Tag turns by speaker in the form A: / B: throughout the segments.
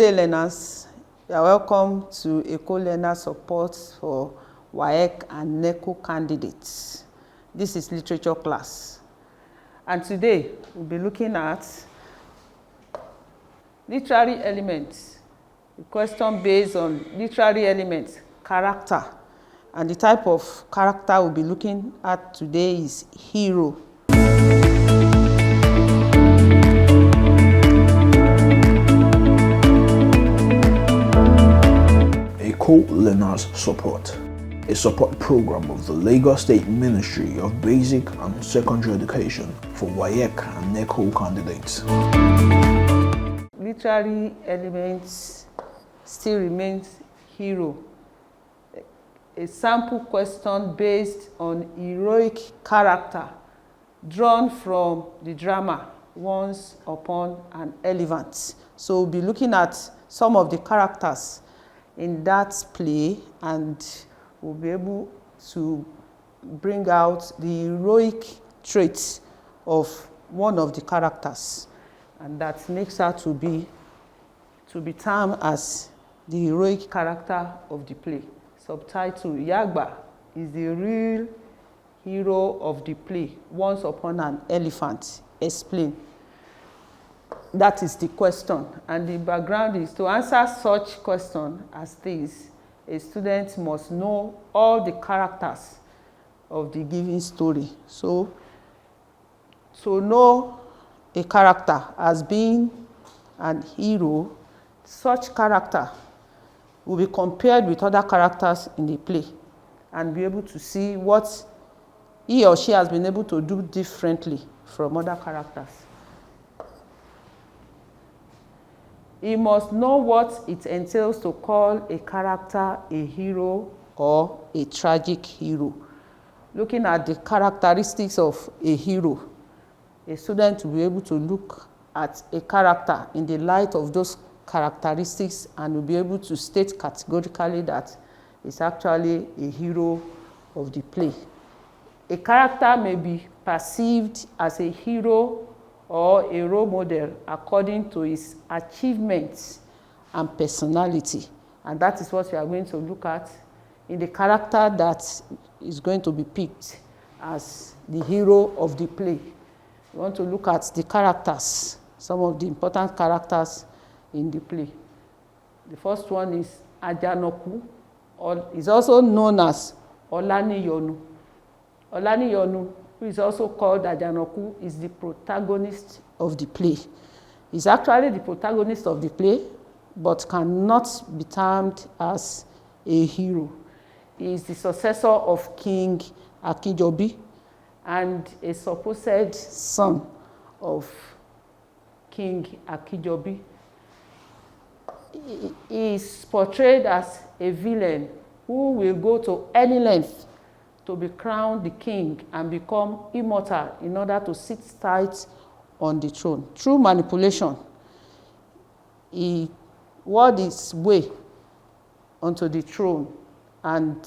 A: day, learners. You are welcome to Eko Learners Support for WAEC and NECO candidates. This is literature class. And today, we'll be looking at literary elements. The question based on literary elements, character. And the type of character we'll be looking at today is hero.
B: Eko Learners Support, a support program of the Lagos State Ministry of Basic and Secondary Education for WAEC and NECO candidates.
A: Literary elements still remains hero. A sample question based on heroic character drawn from the drama Once Upon an Elephant. So we'll be looking at some of the characters in that play, and we'll be able to bring out the heroic traits of one of the characters, and that makes her to be termed as the heroic character of the play. Subtitle: Yagba is the real hero of the play, Once Upon an Elephant. Explain. That is the question, and the background is to answer such question as this. A student must know all the characters of the given story. So, to know a character as being an hero, such character will be compared with other characters in the play and be able to see what he or she has been able to do differently from other characters. He must know what it entails to call a character a hero or a tragic hero. Looking at the characteristics of a hero, a student will be able to look at a character in the light of those characteristics and will be able to state categorically that it's actually a hero of the play. A character may be perceived as a hero or a role model according to his achievements and personality. And that is what we are going to look at in the character that is going to be picked as the hero of the play. We want to look at the characters, some of the important characters in the play. The first one is Ajanoku, or is also known as Olaniyonu. Olaniyonu, who is also called Ajanoku, is the protagonist of the play. He's actually the protagonist of the play, but cannot be termed as a hero. He is the successor of King Akinjobi and a supposed son of King Akinjobi. He is portrayed as a villain who will go to any length to be crowned the king and become immortal in order to sit tight on the throne. Through manipulation, he won his way onto the throne, and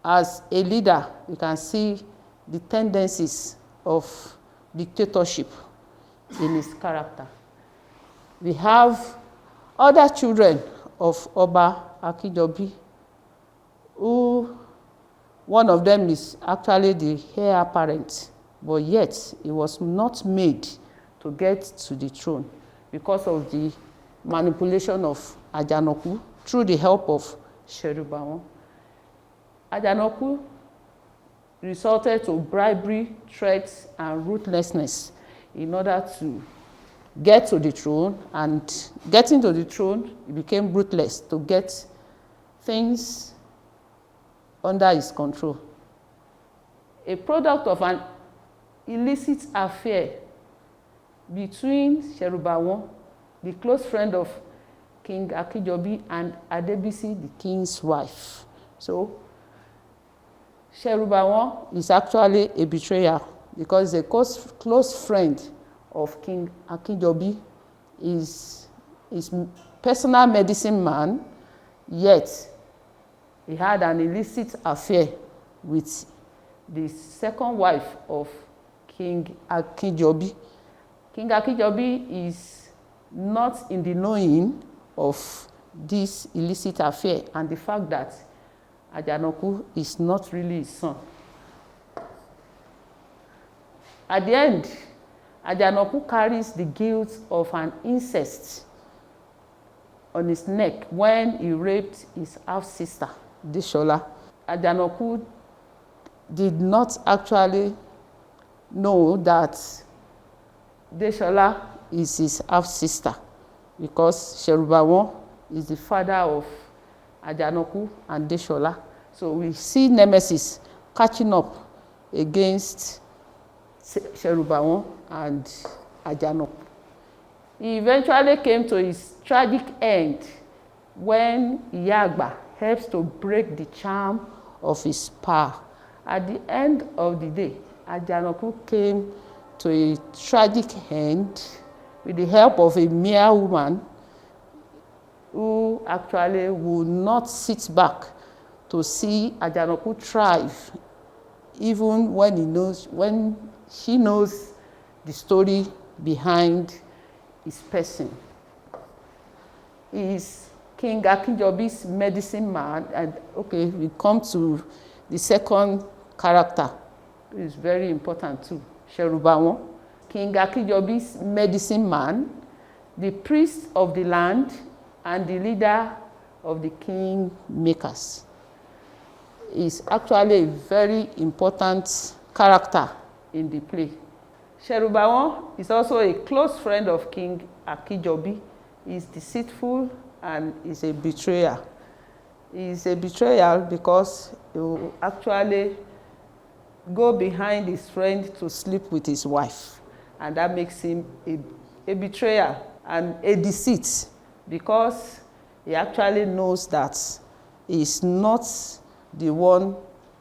A: as a leader, you can see the tendencies of dictatorship in his character. We have other children of Oba Akinjobi, who one of them is actually the heir apparent, but yet he was not made to get to the throne because of the manipulation of Ajanoku through the help of Sherubawon. Ajanoku resorted to bribery, threats, and ruthlessness in order to get to the throne, and getting to the throne, he became ruthless to get things under his control. A product of an illicit affair between Sherubawon, the close friend of King Akinjobi, and Adebisi, the king's wife. So, Sherubawon is actually a betrayer because a close friend of King Akinjobi is his personal medicine man, yet he had an illicit affair with the second wife of King Akinjobi. King Akinjobi is not in the knowing of this illicit affair and the fact that Ajanoku is not really his son. At the end, Ajanoku carries the guilt of an incest on his neck when he raped his half-sister, Deshola. Ajanoku did not actually know that Deshola is his half-sister because Serubawon is the father of Ajanoku and Deshola. So we see Nemesis catching up against Serubawon and Ajanoku. He eventually came to his tragic end when Iyagba helps to break the charm of his power. At the end of the day, Ajanoku came to a tragic end with the help of a mere woman who actually would not sit back to see Ajanoku thrive, even when she knows the story behind his person. He is King Akinjobi's medicine man, and okay, we come to the second character. It is very important too, Serubawon. King Akinjobi's medicine man, the priest of the land, and the leader of the king makers. Is actually a very important character in the play. Serubawon is also a close friend of King Akinjobi. He is deceitful and is a betrayer. He is a betrayal because he will actually go behind his friend to sleep with his wife, and that makes him a betrayer and a deceit, because he actually knows that he is not the one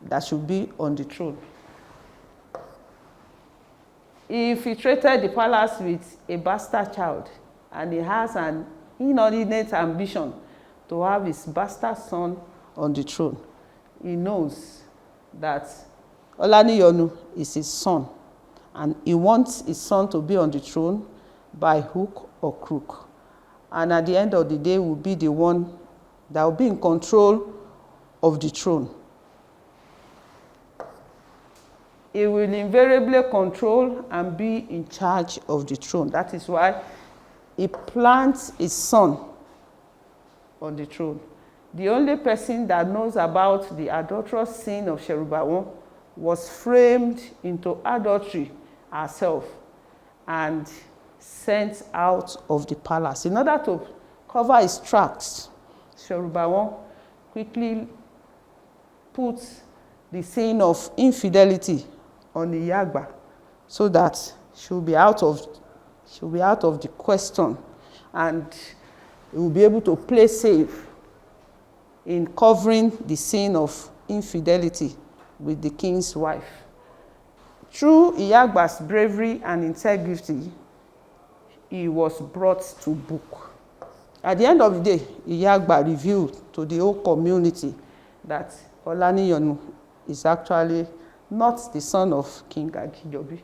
A: that should be on the throne. He infiltrated the palace with a bastard child, and he has an inordinate ambition to have his bastard son on the throne. He knows that Olaniyonu is his son, and he wants his son to be on the throne by hook or crook. And at the end of the day, will be the one that will be in control of the throne. He will invariably control and be in charge of the throne. That is why he plants his son on the throne. The only person that knows about the adulterous sin of Serubawon was framed into adultery herself and sent out of the palace. In order to cover his tracks, Serubawon quickly puts the sin of infidelity on Iyagba so that she'll be out of the question, and he will be able to play safe in covering the sin of infidelity with the king's wife. Through Iyagba's bravery and integrity, he was brought to book. At the end of the day, Iyagba revealed to the whole community that Olaniyonu is actually not the son of King Akinjobi.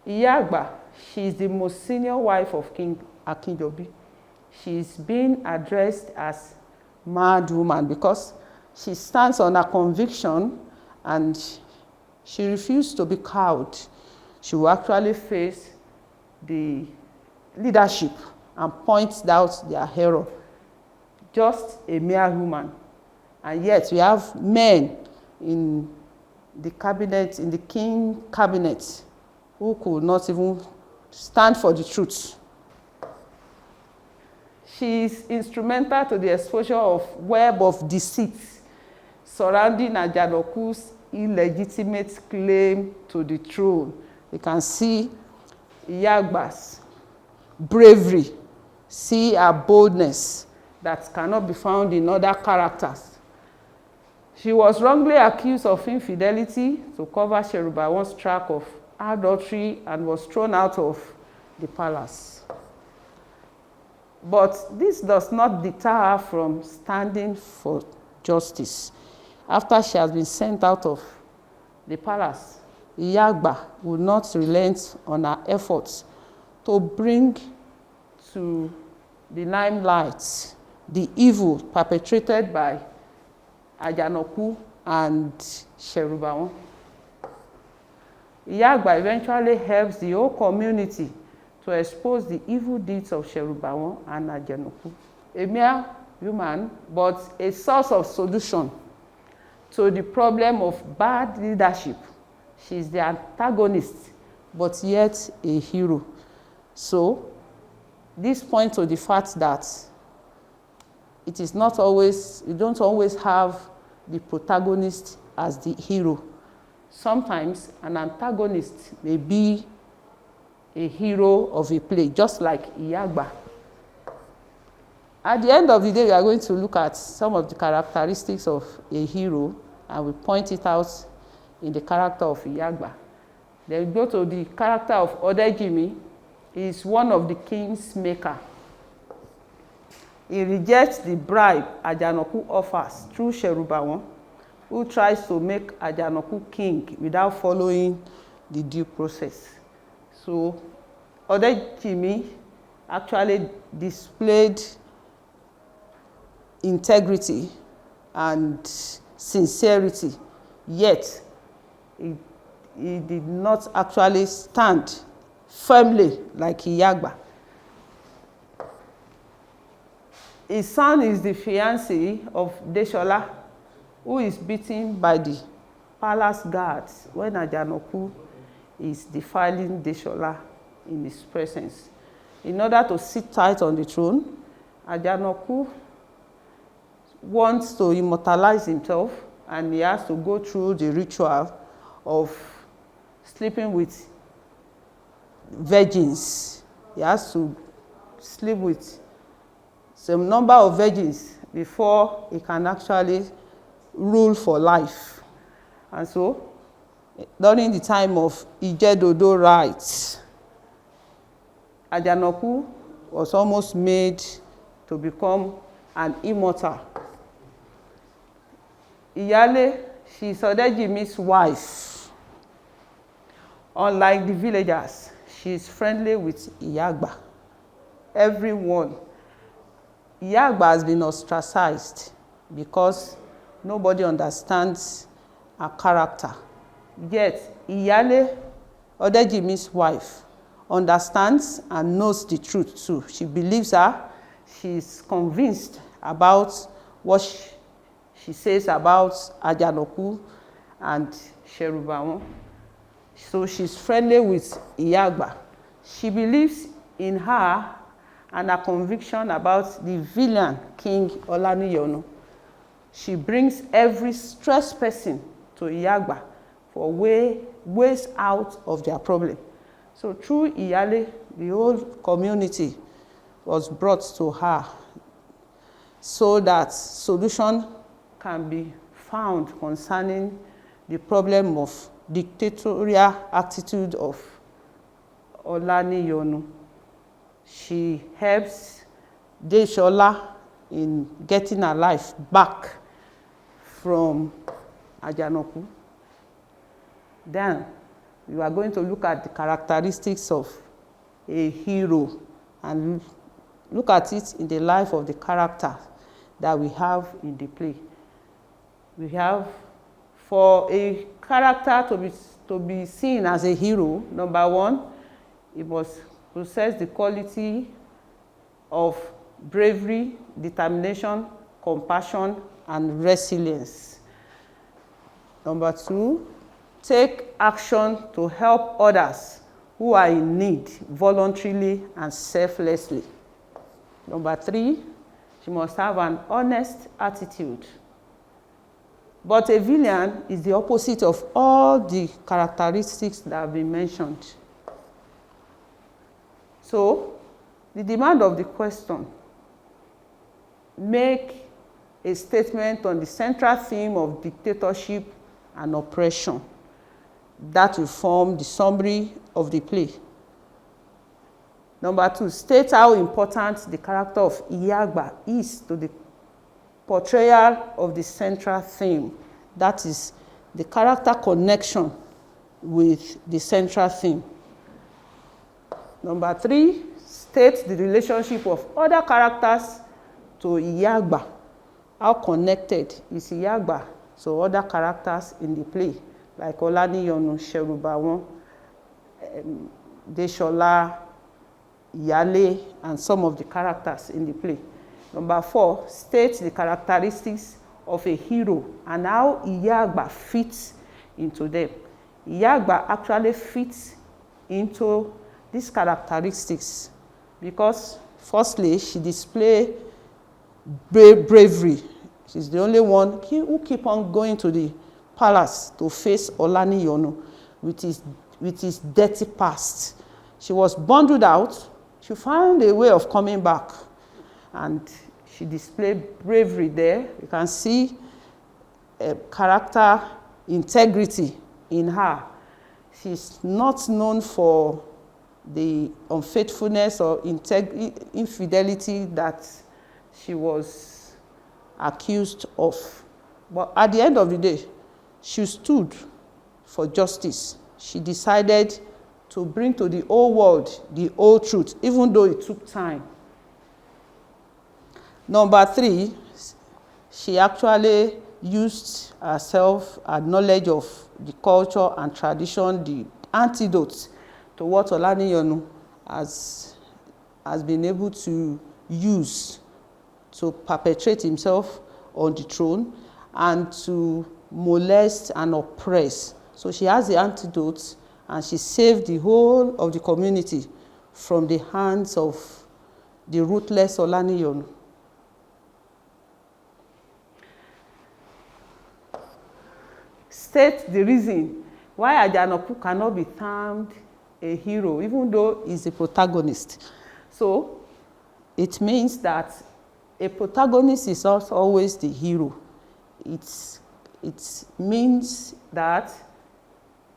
A: Iyagba, she is the most senior wife of King Akinjobi. She is being addressed as mad woman because she stands on her conviction and she refused to be cowed. She will actually face the leadership and point out their error. Just a mere woman. And yet we have men in the cabinet, in the king cabinet, who could not even stand for the truth. She is instrumental to the exposure of web of deceit surrounding Ajanoku's illegitimate claim to the throne. You can see Iyagba's bravery, see her boldness that cannot be found in other characters. She was wrongly accused of infidelity to cover Serubawon's track of adultery and was thrown out of the palace. But this does not deter her from standing for justice. After she has been sent out of the palace, Iyagba will not relent on her efforts to bring to the limelight the evil perpetrated by Ajanoku and Sherubawon. Iyagba eventually helps the whole community to expose the evil deeds of Sherubawon and Ajanoku. A mere human, but a source of solution to the problem of bad leadership. She is the antagonist, but yet a hero. So, this points to the fact that it is not always, you don't always have the protagonist as the hero. Sometimes an antagonist may be a hero of a play, just like Iyagba. At the end of the day, we are going to look at some of the characteristics of a hero, and we point it out in the character of Iyagba. Then we go to the character of Odejimi. He is one of the king's maker. He rejects the bribe Ajanoku offers through Sherubawon, who tries to make Ajanoku king without following the due process. So, Odejimi actually displayed integrity and sincerity, yet he did not actually stand firmly like Iyagba. His son is the fiancé of Deshola, who is beaten by the palace guards when Ajanoku is defiling Deshola in his presence. In order to sit tight on the throne, Ajanoku wants to immortalize himself, and he has to go through the ritual of sleeping with virgins. He has to sleep with some number of virgins before he can actually rule for life. And so, during the time of Ijedodo rites, Ajanoku was almost made to become an immortal. Iyale, she is Odejimi's wife. Unlike the villagers, she is friendly with Iyagba. Everyone. Iyagba has been ostracized because nobody understands her character. Yet, Iyale, Odejimi's wife, understands and knows the truth too. She believes her. She is convinced about what she says about Ajanoku and Sherubawon. So she's friendly with Iyagba. She believes in her and her conviction about the villain King Olaniyonu. She brings every stressed person to Iyagba for ways out of their problem. So through Iyale, the whole community was brought to her so that solution can be found concerning the problem of dictatorial attitude of Olaniyonu. She helps Deshola in getting her life back from Ajanoku. Then we are going to look at the characteristics of a hero and look at it in the life of the character that we have in the play. We have, for a character to be seen as a hero, number one, he must possess the quality of bravery, determination, compassion, and resilience. Number two, take action to help others who are in need voluntarily and selflessly. Number three, she must have an honest attitude. But a villain is the opposite of all the characteristics that have been mentioned. So, the demand of the question, make a statement on the central theme of dictatorship and oppression. That will form the summary of the play. Number two, state how important the character of Iyagba is to the portrayal of the central theme. That is the character connection with the central theme. Number three, state the relationship of other characters to Iyagba. How connected is Iyagba to other characters in the play, like Olaniyonu, Serubawon, Deshola, Iyale, and some of the characters in the play. Number 4, state the characteristics of a hero and how Iyagba fits into them. Iyagba actually fits into these characteristics because, firstly, she displays bravery. She's the only one who keep on going to the palace to face Olaniyonu with his dirty past. She was bundled out. She found a way of coming back, and she displayed bravery there. You can see character integrity in her. She's not known for the unfaithfulness or infidelity that she was accused of. But at the end of the day, she stood for justice. She decided to bring to the whole world the whole truth, even though it took time. Number 3, she actually used herself, her knowledge of the culture and tradition, the antidote to what Olaniyonu has been able to use to perpetrate himself on the throne and to molest and oppress. So she has the antidote, and she saved the whole of the community from the hands of the ruthless Olaniyonu. State the reason why Ajanoku cannot be termed a hero, even though he's a protagonist. So it means that a protagonist is not always the hero. It means that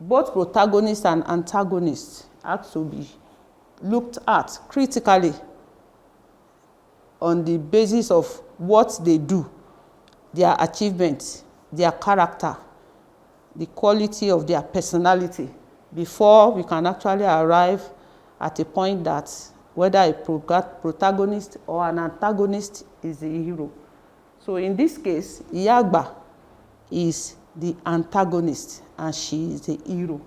A: both protagonists and antagonists have to be looked at critically on the basis of what they do, their achievements, their character, the quality of their personality, before we can actually arrive at a point that whether a protagonist or an antagonist is the hero. So in this case, Iyagba is the antagonist and she is the hero.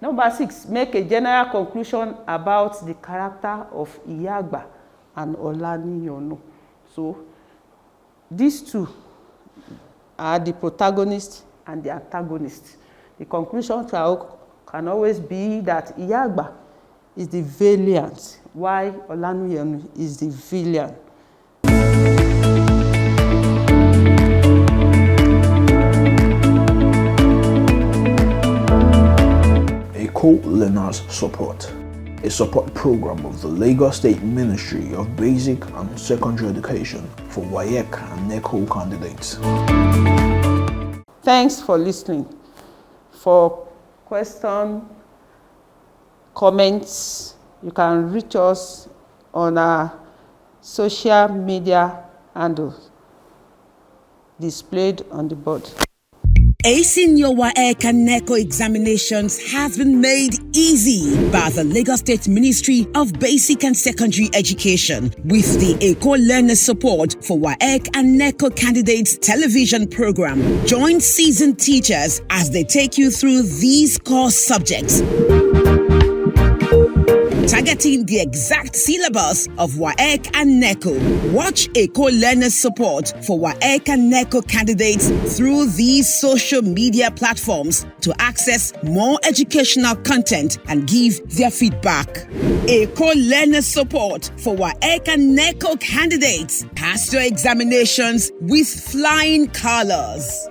A: Number 6, make a general conclusion about the character of Iyagba and Olaniyonu. So these two are the protagonist and the antagonist. The conclusion can always be that Iyagba is the valiant, while Olaniyonu is the villain.
B: Eko Learners Support, a support program of the Lagos State Ministry of Basic and Secondary Education for WAEC and NECO candidates.
A: Thanks for listening. For questions, comments, you can reach us on our social media handles displayed on the board.
C: Acing your WAEC and NECO examinations has been made easy by the Lagos State Ministry of Basic and Secondary Education with the Eko Learners Support for WAEC and NECO candidates television program. Join seasoned teachers as they take you through these core subjects, targeting the exact syllabus of WAEC and NECO. Watch Eko Learners Support for WAEC and NECO candidates through these social media platforms to access more educational content and give their feedback. Eko Learners Support for WAEC and NECO candidates. Pass your examinations with flying colors.